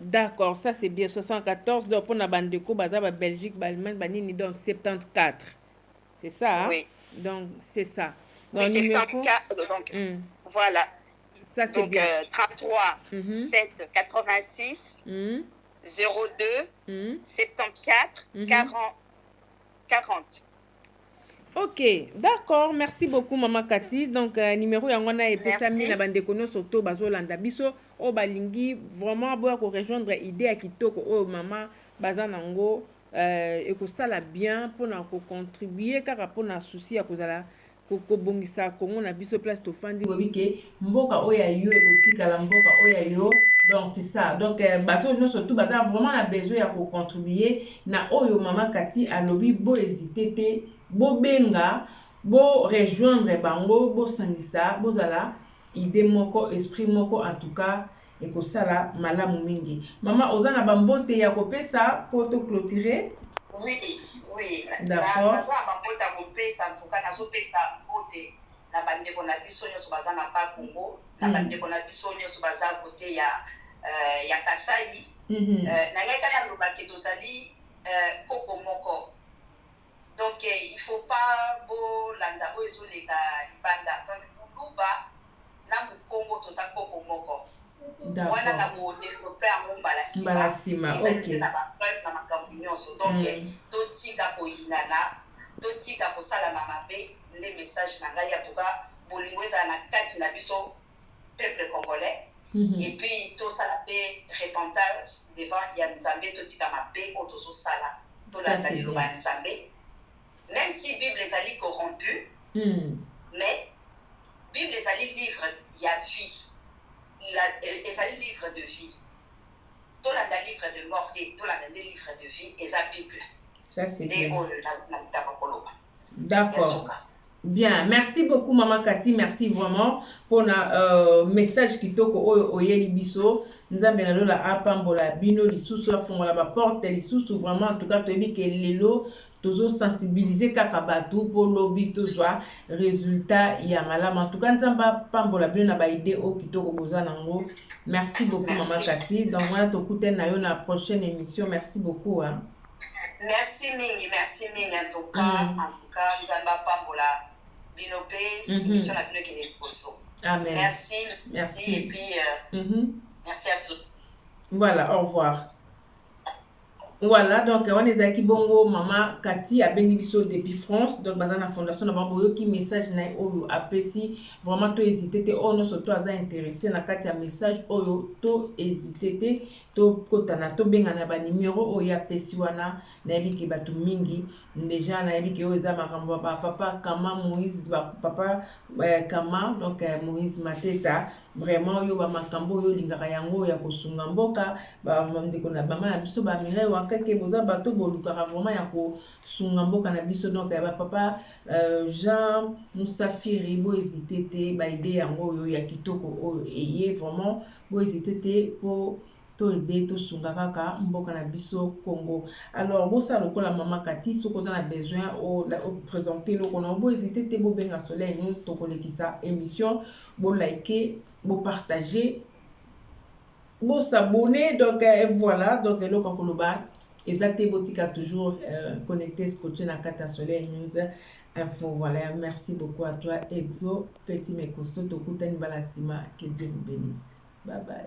D'accord, ça c'est bien 74 donc pour la bande de Baza Belgique Allemagne banini donc 74. C'est ça hein? Oui. Donc c'est ça. Donc oui, numéro 74 donc voilà. Ça c'est donc, bien. 33 7 86 02 74 40. Ok, d'accord. Merci beaucoup, Maman Cathy. Donc, numéro yangona et pesami na bande kono soto bazolanda biso o balingi vraiment boya ko rejoindre idée à kitoko o maman bazanango et ko sala bien pour na ko contribuer car pour na souci ya kozala ko bongisa kongo na biso place to fandi bobike mboka oya yo ekotikala mboka oya yo. Donc c'est ça. Donc bateau nous surtout baza vraiment na besoin ya ko contribuer na oyo Maman Cathy alobi bo hésiter te bo benga bo rejoindre bango bo sangisa bo zala idée moko esprit moko en tout cas et ko sala malamu mingi. Maman ozana bambote ya ko pesa pour te clôturer. Oui d'accord. Naza bambote ya ko pesa en tout cas nazo pesa bote na bande ko na biso nyoso baza na pa Congo na bande ko na biso nyoso baza côté ya Kasai na ngaka na lobaki tozali koko moko. Donc il faut pas bo landa bo ezoleka libanda donc luba na Congo toza koko moko. Wana na bo développer en Mbalasima OK na ba preuve na makambo nyonso donc totika ko inana totika ko sala na mabe les messages na ngai en tout cas bolingo eza na kati na biso peuple congolais et puis to sala pe repentance devant ya Nzambe totika mabe o tozo sala to la liloba Nzambe. Même si Bible est corrompue, mais Bible est livre, il y a vie. Les livre de vie. Tout le livre de mort, tout le livre de vie, et la Bible. Ça c'est bien. D'accord. Bien, merci beaucoup Maman Cathy, merci vraiment pour le message qui toko oyeli biso. Nzambe na lola apambola bino lisusu afongola ba porte lisusu vraiment en tout cas toyebi ke lelo tozo sensibiliser kaka batu pour lobi tozwa résultat ya malamu. En tout cas nzamba pambola bino na ba idée o kitoko boza nango. Merci beaucoup Maman Cathy. Donc voilà tokute na yo na prochaine émission. Merci beaucoup hein. Merci mingi en tout cas nzamba pambola binope émission na bino ki ne poso. Amen. Merci. Et puis Merci à tous. Voilà, au revoir. Voilà, donc on est avec bongo maman Cathy à Bénédiction depuis France. Donc dans la fondation de Bamboyo qui message na oyo apesi vraiment to hésiter te on surtout à intéressé na Cathy a message oyo to hésiter te to kotana to benga na ba numéro oyo apesi wana na yebiki batu mingi déjà na yebiki oyo za makambo ba papa Kama Moïse ba papa Kama donc Moïse Mateta vraiment oyo ba makambo oyo lingaka yango ya kosunga mboka ba ndeko na bama na biso ba mire wakake boza bato bolukaka vraiment ya kosunga mboka na biso donc ba papa Jean Moussafiri bo hésiter te ba idée yango oyo ya kitoko oyo eye vraiment bo hésiter te po to aider to sunga kaka mboka na biso Congo. Alors bo sa lokola mama Cathy soko za na besoin o présenter lo kono bo hésiter te bo benga Soleil News to kolekisa émission bo liker bo partager bo s'abonner donc voilà donc le kakoloba ezate botika toujours connecté scotché na kata Soleil News info. Voilà, merci beaucoup à toi Exo Petit Mekosto tokutani balasima, que Dieu vous bénisse, bye bye.